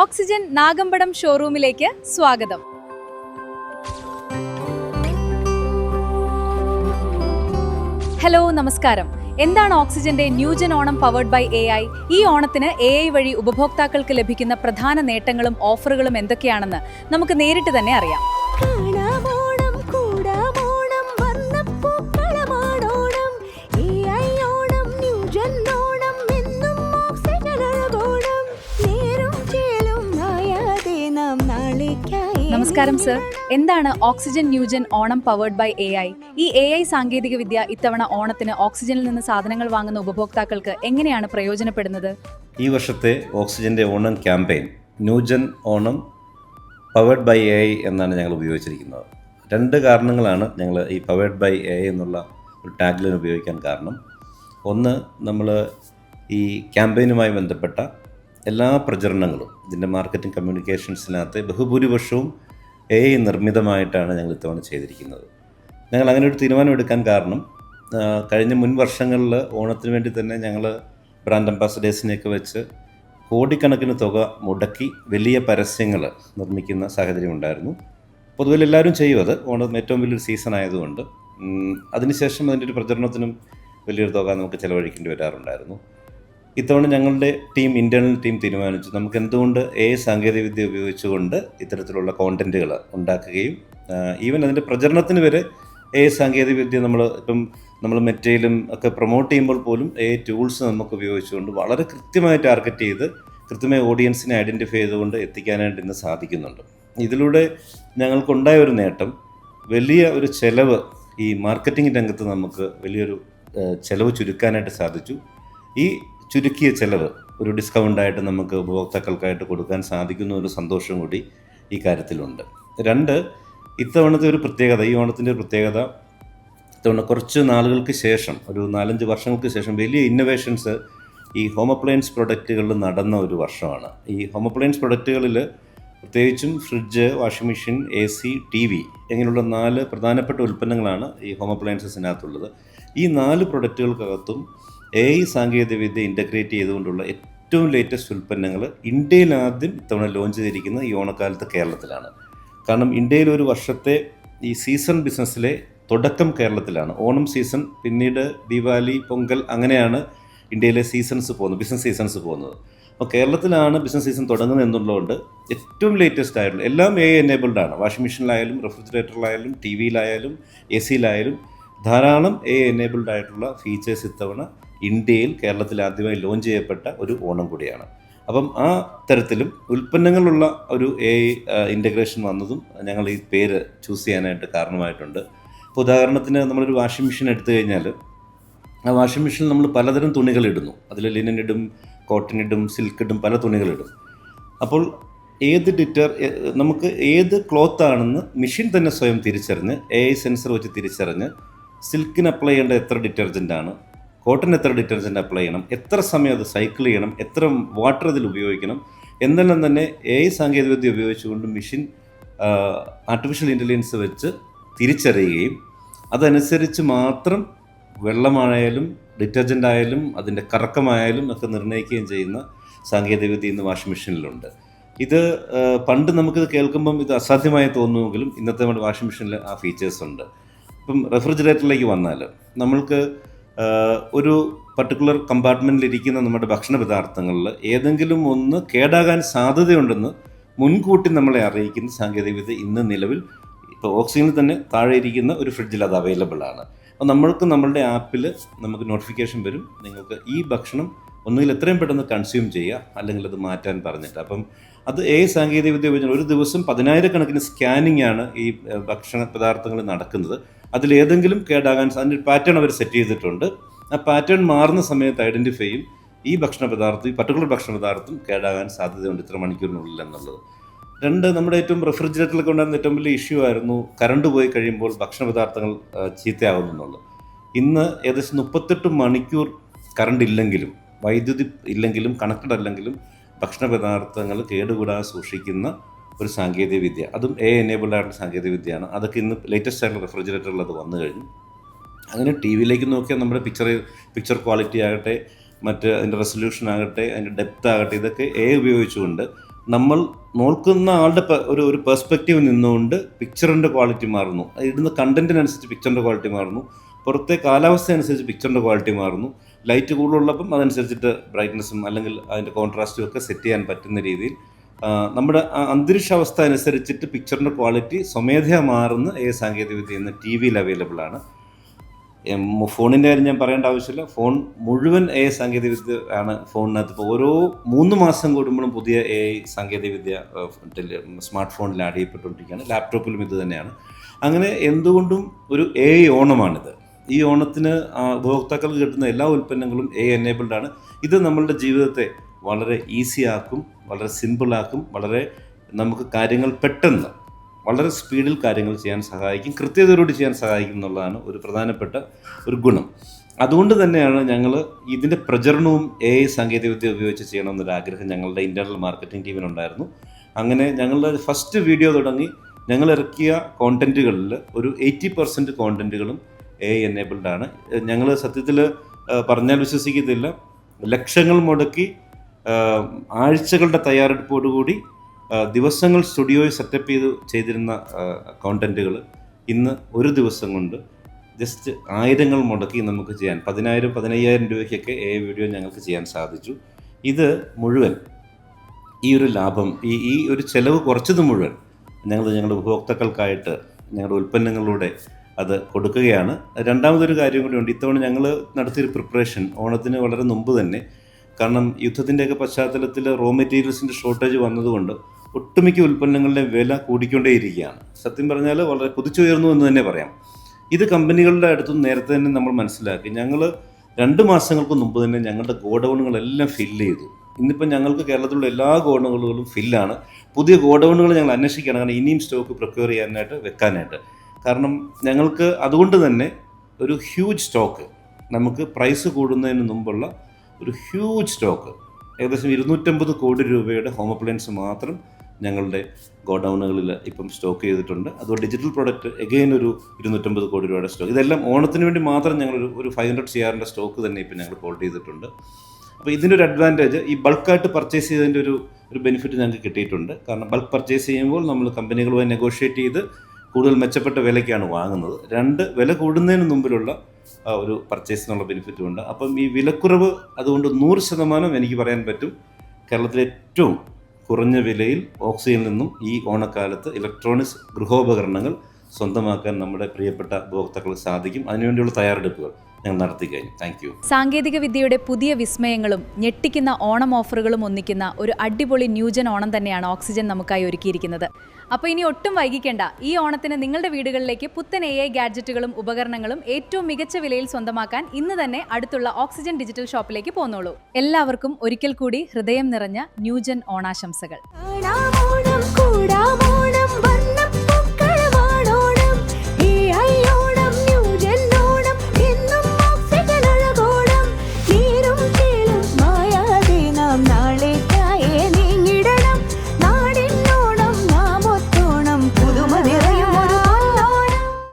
Oxygen Nagampadam ഷോറൂമിലേക്ക് സ്വാഗതം. Hello, നമസ്കാരം. എന്താണ് ഓക്സിജന്റെ new gen Onam powered by AI? ഈ ഓണത്തിന് AI വഴി ഉപഭോക്താക്കൾക്ക് ലഭിക്കുന്ന പ്രധാന നേട്ടങ്ങളും ഓഫറുകളും എന്തൊക്കെയാണെന്ന് നമുക്ക് നേരിട്ട് തന്നെ അറിയാം. നമസ്കാരം സർ. എന്താണ് Oxygen new gen Onam powered by AI? ഈ AI സാങ്കേതികവിദ്യ ഇത്തവണ ഓണത്തിന് ഓക്സിജനിൽ നിന്ന് സാധനങ്ങൾ വാങ്ങുന്ന ഉപഭോക്താക്കൾക്ക് എങ്ങനെയാണ് പ്രയോജനപ്പെടുന്നത്? ഈ വർഷത്തെ ഓക്സിജന്റെ Onam campaign new gen Onam powered by AI എന്നാണ് ഞങ്ങൾ ഉപയോഗിച്ചിരിക്കുന്നത്. രണ്ട് കാരണങ്ങളാണ് ഞങ്ങൾ ഈ പവേർഡ് ബൈ AI എന്നുള്ള ഒരു ടാഗ്ലൈൻ ഉപയോഗിക്കാൻ കാരണം. ഒന്ന്, നമ്മൾ ഈ ക്യാമ്പയിനുമായി ബന്ധപ്പെട്ട എല്ലാ പ്രചരണങ്ങളും ഇതിൻ്റെ മാർക്കറ്റിംഗ് കമ്മ്യൂണിക്കേഷൻസിനകത്ത് ബഹുഭൂരിപക്ഷവും AI നിർമ്മിതമായിട്ടാണ് ഞങ്ങൾ ഇത്തവണ ചെയ്തിരിക്കുന്നത്. ഞങ്ങൾ അങ്ങനെ ഒരു തീരുമാനം എടുക്കാൻ കാരണം, കഴിഞ്ഞ മുൻ വർഷങ്ങളിൽ ഓണത്തിന് വേണ്ടി തന്നെ ഞങ്ങൾ ബ്രാൻഡ് അംബാസഡേഴ്സിനെയൊക്കെ വെച്ച് കോടിക്കണക്കിന് തുക മുടക്കി വലിയ പരസ്യങ്ങൾ നിർമ്മിക്കുന്ന സാഹചര്യം ഉണ്ടായിരുന്നു. പൊതുവെ എല്ലാവരും ചെയ്യും അത്, ഓണം ഏറ്റവും വലിയൊരു സീസൺ ആയതുകൊണ്ട്. അതിനുശേഷം അതിൻ്റെ ഒരു പ്രചരണത്തിനും വലിയൊരു തുക നമുക്ക് ചിലവഴിക്കേണ്ടി വരാറുണ്ടായിരുന്നു. ഇത്തവണ ഞങ്ങളുടെ ഇൻ്റേണൽ ടീം തീരുമാനിച്ചു, നമുക്ക് എന്തുകൊണ്ട് AI സാങ്കേതികവിദ്യ ഉപയോഗിച്ചുകൊണ്ട് ഇത്തരത്തിലുള്ള കോണ്ടൻറ്റുകൾ ഉണ്ടാക്കുകയും ഈവൻ അതിൻ്റെ പ്രചരണത്തിന് വരെ AI സാങ്കേതികവിദ്യ നമ്മൾ മെറ്റയിലും ഒക്കെ പ്രൊമോട്ട് ചെയ്യുമ്പോൾ പോലും AI ടൂൾസ് നമുക്ക് ഉപയോഗിച്ചുകൊണ്ട് വളരെ കൃത്യമായി ടാർഗറ്റ് ചെയ്ത് കൃത്യമായി ഓഡിയൻസിനെ ഐഡൻറ്റിഫൈ ചെയ്തുകൊണ്ട് എത്തിക്കാനായിട്ട് ഇന്ന് സാധിക്കുന്നുണ്ട്. ഇതിലൂടെ ഞങ്ങൾക്കുണ്ടായ ഒരു നേട്ടം, വലിയ ഒരു ചെലവ് ഈ മാർക്കറ്റിംഗ് രംഗത്ത് നമുക്ക് വലിയൊരു ചെലവ് ചുരുക്കാനായിട്ട് സാധിച്ചു. ഈ ചുരുക്കിയ ചെലവ് ഒരു ഡിസ്കൗണ്ടായിട്ട് നമുക്ക് ഉപഭോക്താക്കൾക്കായിട്ട് കൊടുക്കാൻ സാധിക്കുന്ന ഒരു സന്തോഷം കൂടി ഈ കാര്യത്തിലുണ്ട്. രണ്ട്, ഇത്തവണത്തെ ഒരു പ്രത്യേകത, ഈ ഓണത്തിൻ്റെ ഒരു പ്രത്യേകത, ഇത്തവണ കുറച്ച് നാളുകൾക്ക് ശേഷം, ഒരു 4-5 വർഷങ്ങൾക്ക് ശേഷം വലിയ ഇന്നൊവേഷൻസ് ഈ ഹോം അപ്ലയൻസ് പ്രൊഡക്റ്റുകളിൽ നടന്ന ഒരു വർഷമാണ്. ഈ ഹോം അപ്ലയൻസ് പ്രൊഡക്റ്റുകളിൽ പ്രത്യേകിച്ചും fridge, washing machine, AC, TV ഇങ്ങനെയുള്ള 4 പ്രധാനപ്പെട്ട ഉൽപ്പന്നങ്ങളാണ് ഈ ഹോം അപ്ലയൻസസിനകത്തുള്ളത്. ഈ 4 പ്രൊഡക്റ്റുകൾക്കകത്തും AI സാങ്കേതികവിദ്യ ഇൻ്റഗ്രേറ്റ് ചെയ്തുകൊണ്ടുള്ള ഏറ്റവും ലേറ്റസ്റ്റ് ഉൽപ്പന്നങ്ങൾ ഇന്ത്യയിൽ ആദ്യം ഇത്തവണ ലോഞ്ച് ചെയ്തിരിക്കുന്ന ഈ ഓണക്കാലത്ത് കേരളത്തിലാണ്. കാരണം ഇന്ത്യയിൽ ഒരു വർഷത്തെ ഈ സീസൺ ബിസിനസ്സിലെ തുടക്കം കേരളത്തിലാണ്. ഓണം സീസൺ, പിന്നീട് ദീപാവലി, പൊങ്കൽ, അങ്ങനെയാണ് ഇന്ത്യയിലെ ബിസിനസ് സീസൺസ് പോകുന്നത്. അപ്പോൾ കേരളത്തിലാണ് ബിസിനസ് സീസൺ തുടങ്ങുന്നത് എന്നുള്ളതുകൊണ്ട് ഏറ്റവും ലേറ്റസ്റ്റ് ആയിട്ടുള്ള എല്ലാം AI എനേബിൾഡ് ആണ്. വാഷിംഗ് മെഷീനിലായാലും റെഫ്രിജറേറ്ററിലായാലും TV-യിലായാലും AC-യിലായാലും ധാരാളം AI എനേബിൾഡ് ആയിട്ടുള്ള ഫീച്ചേഴ്സ് ഇത്തവണ ഇന്ത്യയിൽ കേരളത്തിൽ ആദ്യമായി ലോഞ്ച് ചെയ്യപ്പെട്ട ഒരു ഓണം കൂടിയാണ്. അപ്പം ആ തരത്തിലും ഉൽപ്പന്നങ്ങളുള്ള ഒരു AI ഇൻ്റഗ്രേഷൻ വന്നതും ഞങ്ങൾ ഈ പേര് ചൂസ് ചെയ്യാനായിട്ട് കാരണമായിട്ടുണ്ട്. ഇപ്പോൾ ഉദാഹരണത്തിന് നമ്മളൊരു വാഷിംഗ് മെഷീൻ എടുത്തു കഴിഞ്ഞാൽ ആ വാഷിംഗ് മെഷീനിൽ നമ്മൾ പലതരം തുണികളിടുന്നു. അതിൽ ലിനൻ ഇടും, കോട്ടൺ ഇടും, സിൽക്ക് ഇടും, പല തുണികളിടും. അപ്പോൾ നമുക്ക് ഏത് ക്ലോത്താണെന്ന് മെഷീൻ തന്നെ സ്വയം തിരിച്ചറിഞ്ഞ് AI സെൻസർ വെച്ച് തിരിച്ചറിഞ്ഞ് സിൽക്കിന് അപ്ലൈ ചെയ്യേണ്ട എത്ര ഡിറ്റർജൻറ്റാണ്, കോട്ടൺ എത്ര ഡിറ്റർജൻറ്റ് അപ്ലൈ ചെയ്യണം, എത്ര സമയം അത് സൈക്കിൾ ചെയ്യണം, എത്ര വാട്ടർ അതിൽ ഉപയോഗിക്കണം എന്നെല്ലാം തന്നെ AI സാങ്കേതികവിദ്യ ഉപയോഗിച്ചുകൊണ്ട് മെഷീൻ ആർട്ടിഫിഷ്യൽ ഇൻ്റലിജൻസ് വെച്ച് തിരിച്ചറിയുകയും അതനുസരിച്ച് മാത്രം വെള്ളമായാലും ഡിറ്റർജൻ്റ് ആയാലും അതിൻ്റെ കറക്കമായാലും ഒക്കെ നിർണ്ണയിക്കുകയും ചെയ്യുന്ന സാങ്കേതികവിദ്യ ഇന്ന് വാഷിംഗ് മെഷീനിലുണ്ട്. ഇത് പണ്ട് നമുക്കിത് കേൾക്കുമ്പം ഇത് അസാധ്യമായി തോന്നുമെങ്കിലും ഇന്നത്തെ നമ്മുടെ വാഷിംഗ് മെഷീനിൽ ആ ഫീച്ചേഴ്സ് ഉണ്ട്. ഇപ്പം റെഫ്രിജറേറ്ററിലേക്ക് വന്നാൽ നമ്മൾക്ക് ഒരു പർട്ടിക്കുലർ കമ്പാർട്ട്മെൻറ്റിലിരിക്കുന്ന നമ്മുടെ ഭക്ഷണ പദാർത്ഥങ്ങളിൽ ഏതെങ്കിലും ഒന്ന് കേടാകാൻ സാധ്യതയുണ്ടെന്ന് മുൻകൂട്ടി നമ്മളെ അറിയിക്കുന്ന സാങ്കേതികവിദ്യ ഇന്ന് നിലവിൽ ഇപ്പോൾ ഓക്സിജനിൽ തന്നെ താഴെ ഇരിക്കുന്ന ഒരു ഫ്രിഡ്ജിൽ അത് അവൈലബിൾ ആണ്. അപ്പോൾ നമ്മളുടെ ആപ്പിൽ നമുക്ക് നോട്ടിഫിക്കേഷൻ വരും, നിങ്ങൾക്ക് ഈ ഭക്ഷണം ഒന്നുകിൽ എത്രയും പെട്ടെന്ന് കൺസ്യൂം ചെയ്യുക, അല്ലെങ്കിൽ അത് മാറ്റാൻ പറഞ്ഞിട്ട്. അപ്പം അത് AI സാങ്കേതികവിദ്യ ഉപയോഗിച്ച് ഒരു ദിവസം 10,000 സ്കാനിങ് ആണ് ഈ ഭക്ഷണ പദാർത്ഥങ്ങൾ നടക്കുന്നത്. അതിലേതെങ്കിലും കേടാകാൻ അതിൻ്റെ പാറ്റേൺ അവർ സെറ്റ് ചെയ്തിട്ടുണ്ട്. ആ പാറ്റേൺ മാറുന്ന സമയത്ത് ഐഡൻറ്റിഫൈ ചെയ്യും ഈ പർട്ടിക്കുലർ ഭക്ഷണ പദാർത്ഥം കേടാകാൻ സാധ്യതയുണ്ട് ഇത്ര മണിക്കൂറിനുള്ളിൽ എന്നുള്ളത്. രണ്ട്, നമ്മുടെ റെഫ്രിജറേറ്ററിലൊക്കെ ഉണ്ടാകുന്ന ഏറ്റവും വലിയ ഇഷ്യൂ ആയിരുന്നു കറണ്ട് പോയി കഴിയുമ്പോൾ ഭക്ഷണ പദാർത്ഥങ്ങൾ ചീത്തയാകുന്നു എന്നുള്ളത്. ഇന്ന് ഏകദേശം 38 മണിക്കൂർ കറണ്ട് ഇല്ലെങ്കിലും, വൈദ്യുതി ഇല്ലെങ്കിലും, കണക്റ്റഡ് അല്ലെങ്കിലും ഭക്ഷണ പദാർത്ഥങ്ങൾ കേടുകൂടാതെ സൂക്ഷിക്കുന്ന ഒരു സാങ്കേതികവിദ്യ, അതും AI എനേബിൾഡ് ആയിട്ടുള്ള സാങ്കേതികവിദ്യയാണ്. അതൊക്കെ ഇന്ന് ലേറ്റസ്റ്റ് ആയിട്ടുള്ള റെഫ്രിജറേറ്ററിൽ അത് വന്നു കഴിഞ്ഞു. അങ്ങനെ TV-യിലേക്ക് നോക്കിയാൽ നമ്മുടെ പിക്ചർ ക്വാളിറ്റി ആകട്ടെ, അതിൻ്റെ റെസൊല്യൂഷൻ ആകട്ടെ, അതിൻ്റെ ഡെപ്ത് ആകട്ടെ, ഇതൊക്കെ AI ഉപയോഗിച്ചുകൊണ്ട് നമ്മൾ നോക്കുന്ന ആളുടെ ഒരു പെർസ്പെക്റ്റീവ് നിന്നുകൊണ്ട് പിക്ചറിൻ്റെ ക്വാളിറ്റി മാറുന്നു, ഇടുന്ന കണ്ടൻറ്റിനനുസരിച്ച് പിക്ചറിൻ്റെ ക്വാളിറ്റി മാറുന്നു, പുറത്തെ കാലാവസ്ഥ അനുസരിച്ച് പിക്ചറിൻ്റെ ക്വാളിറ്റി മാറുന്നു, ലൈറ്റ് കൂടുതലുള്ളപ്പം അതനുസരിച്ചിട്ട് ബ്രൈറ്റ്നസ്സും അല്ലെങ്കിൽ അതിൻ്റെ കോൺട്രാസ്റ്റും ഒക്കെ സെറ്റ് ചെയ്യാൻ പറ്റുന്ന രീതിയിൽ നമ്മുടെ അന്തരീക്ഷാവസ്ഥ അനുസരിച്ചിട്ട് പിക്ചറിൻ്റെ ക്വാളിറ്റി സ്വമേധയാ മാറുന്ന സാങ്കേതികവിദ്യ ഇന്ന് ടി വിയിൽ അവൈലബിൾ ആണ്. ഫോണിൻ്റെ കാര്യം ഞാൻ പറയേണ്ട ആവശ്യമില്ല. ഫോൺ മുഴുവൻ സാങ്കേതികവിദ്യ ആണ് ഫോണിനകത്ത്. ഇപ്പോൾ ഓരോ 3 മാസം കൂടുമ്പോഴും പുതിയ സാങ്കേതികവിദ്യ സ്മാർട്ട് ഫോണിൽ ആഡ് ചെയ്യപ്പെട്ടുകൊണ്ടിരിക്കുകയാണ്. ലാപ്ടോപ്പിലും ഇത് തന്നെയാണ്. അങ്ങനെ എന്തുകൊണ്ടും ഒരു ഓണമാണിത്. ഈ ഓണത്തിന് ഉപഭോക്താക്കൾക്ക് കിട്ടുന്ന എല്ലാ ഉൽപ്പന്നങ്ങളും എനേബിൾഡ് ആണ്. ഇത് നമ്മളുടെ ജീവിതത്തെ വളരെ ഈസി ആക്കും, വളരെ സിമ്പിളാക്കും, വളരെ നമുക്ക് കാര്യങ്ങൾ പെട്ടെന്ന് വളരെ സ്പീഡിൽ കാര്യങ്ങൾ ചെയ്യാൻ സഹായിക്കും, കൃത്യതയോടുകൂടി ചെയ്യാൻ സഹായിക്കും എന്നുള്ളതാണ് ഒരു പ്രധാനപ്പെട്ട ഒരു ഗുണം. അതുകൊണ്ട് തന്നെയാണ് ഞങ്ങൾ ഇതിൻ്റെ പ്രചരണവും സാങ്കേതികവിദ്യ ഉപയോഗിച്ച് ചെയ്യണമെന്നൊരാഗ്രഹം ഞങ്ങളുടെ ഇൻ്റർണൽ മാർക്കറ്റിംഗ് ടീമിനുണ്ടായിരുന്നു. അങ്ങനെ ഞങ്ങളുടെ ഫസ്റ്റ് വീഡിയോ തുടങ്ങി ഞങ്ങൾ ഇറക്കിയ കോണ്ടൻറ്റുകളിൽ ഒരു 80% കോണ്ടൻറ്റുകളും എനേബിൾഡ് ആണ്. ഞങ്ങൾ സത്യത്തിൽ പറഞ്ഞാൽ വിശ്വസിക്കത്തില്ല, ലക്ഷങ്ങൾ മുടക്കി ആഴ്ചകളുടെ തയ്യാറെടുപ്പോടുകൂടി ദിവസങ്ങൾ സ്റ്റുഡിയോയിൽ സെറ്റപ്പ് ചെയ്തിരുന്ന കോണ്ടൻറ്റുകൾ ഇന്ന് ഒരു ദിവസം കൊണ്ട് ജസ്റ്റ് 1000 മുടക്കി നമുക്ക് ചെയ്യാൻ 10,000-15,000 രൂപയ്ക്കൊക്കെ വീഡിയോ ഞങ്ങൾക്ക് ചെയ്യാൻ സാധിച്ചു. ഇത് മുഴുവൻ ഈ ഒരു ലാഭം, ഈ ഒരു ചിലവ് കുറച്ചത് മുഴുവൻ ഞങ്ങളുടെ ഉപഭോക്താക്കൾക്കായിട്ട് ഞങ്ങളുടെ ഉൽപ്പന്നങ്ങളിലൂടെ അത് കൊടുക്കുകയാണ്. രണ്ടാമതൊരു കാര്യം കൂടിയുണ്ട്. ഇത്തവണ ഞങ്ങൾ നടത്തിയൊരു പ്രിപ്പറേഷൻ ഓണത്തിന് വളരെ മുമ്പ് തന്നെ, കാരണം യുദ്ധത്തിൻ്റെയൊക്കെ പശ്ചാത്തലത്തിൽ റോ മെറ്റീരിയൽസിൻ്റെ ഷോർട്ടേജ് വന്നതുകൊണ്ട് ഒട്ടുമിക്ക ഉൽപ്പന്നങ്ങളുടെ വില കൂടിക്കൊണ്ടേയിരിക്കുകയാണ്. സത്യം പറഞ്ഞാൽ വളരെ കുതിച്ചുയർന്നു എന്ന് തന്നെ പറയാം. ഇത് കമ്പനികളുടെ അടുത്തുനിന്ന് നേരത്തെ തന്നെ നമ്മൾ മനസ്സിലാക്കി. ഞങ്ങൾ 2 മാസങ്ങൾക്ക് മുമ്പ് തന്നെ ഞങ്ങളുടെ ഗോഡൗണുകളെല്ലാം ഫില്ല് ചെയ്തു. ഇന്നിപ്പം ഞങ്ങൾക്ക് കേരളത്തിലുള്ള എല്ലാ ഗോഡൗണുകളും ഫില്ലാണ്. പുതിയ ഗോഡൗണുകൾ ഞങ്ങൾ അന്വേഷിക്കുകയാണ്, കാരണം ഇനിയും സ്റ്റോക്ക് പ്രൊക്യൂർ ചെയ്യാനായിട്ട് വെക്കാനായിട്ട്. കാരണം ഞങ്ങൾക്ക് അതുകൊണ്ട് തന്നെ ഒരു ഹ്യൂജ് സ്റ്റോക്ക്, നമുക്ക് പ്രൈസ് കൂടുന്നതിന് മുമ്പുള്ള ഒരു ഹ്യൂജ് സ്റ്റോക്ക്, ഏകദേശം 250 കോടി രൂപയുടെ ഹോം അപ്ലയൻസ് മാത്രം ഞങ്ങളുടെ ഗോഡൗണുകളിൽ ഇപ്പം സ്റ്റോക്ക് ചെയ്തിട്ടുണ്ട്. അതുപോലെ ഡിജിറ്റൽ പ്രൊഡക്റ്റ് എഗെയിൻ ഒരു 250 കോടി രൂപയുടെ സ്റ്റോക്ക്. ഇതെല്ലാം ഓണത്തിന് വേണ്ടി മാത്രം ഞങ്ങൾ ഒരു 500 CR സ്റ്റോക്ക് തന്നെ ഇപ്പം ഞങ്ങൾ ഹോൾഡ് ചെയ്തിട്ടുണ്ട്. അപ്പോൾ ഇതിൻ്റെ ഒരു അഡ്വാൻറ്റേജ്, ഈ ബൾക്കായിട്ട് പർച്ചേസ് ചെയ്തതിൻ്റെ ഒരു ബെനിഫിറ്റ് ഞങ്ങൾക്ക് കിട്ടിയിട്ടുണ്ട്. കാരണം ബൾക്ക് പർച്ചേസ് ചെയ്യുമ്പോൾ നമ്മൾ കമ്പനികളുമായി നെഗോഷിയേറ്റ് ചെയ്ത് കൂടുതൽ മെച്ചപ്പെട്ട വിലയ്ക്കാണ് വാങ്ങുന്നത്. 2 വില കൂടുന്നതിന് മുമ്പിലുള്ള ഒരു പർച്ചേസിനുള്ള ബെനിഫിറ്റുമുണ്ട്. അപ്പം ഈ വിലക്കുറവ് അതുകൊണ്ട് 100% എനിക്ക് പറയാൻ പറ്റും, കേരളത്തിലെ ഏറ്റവും കുറഞ്ഞ വിലയിൽ ഓക്സിജനിൽ നിന്നും ഈ ഓണക്കാലത്ത് ഇലക്ട്രോണിക്സ് ഗൃഹോപകരണങ്ങൾ സ്വന്തമാക്കാൻ നമ്മുടെ പ്രിയപ്പെട്ട ഉപഭോക്താക്കൾക്ക് സാധിക്കും. അതിനുവേണ്ടിയുള്ള തയ്യാറെടുപ്പുകൾ ഞങ്ങൾ നടത്തി കഴിഞ്ഞു. Thank you. സാങ്കേതിക വിദ്യയുടെ പുതിയ വിസ്മയങ്ങളും ഞെട്ടിക്കുന്ന ഓണം ഓഫറുകളും ഒന്നിക്കുന്ന ഒരു അടിപൊളി ന്യൂജൻ ഓണം തന്നെയാണ് ഓക്സിജൻ നമുക്കായി ഒരുക്കിയിരിക്കുന്നത്. അപ്പോൾ ഇനി ഒട്ടും വൈകിക്കേണ്ട, ഈ ഓണത്തിന് നിങ്ങളുടെ വീടുകളിലേക്ക് പുത്തൻ ഗാഡ്ജറ്റുകളും ഉപകരണങ്ങളും ഏറ്റവും മികച്ച വിലയിൽ സ്വന്തമാക്കാൻ ഇന്ന് തന്നെ അടുത്തുള്ള ഓക്സിജൻ ഡിജിറ്റൽ ഷോപ്പിലേക്ക് പോന്നോളൂ. എല്ലാവർക്കും ഒരിക്കൽ കൂടി ഹൃദയം നിറഞ്ഞ ന്യൂജൻ ഓണാശംസകൾ.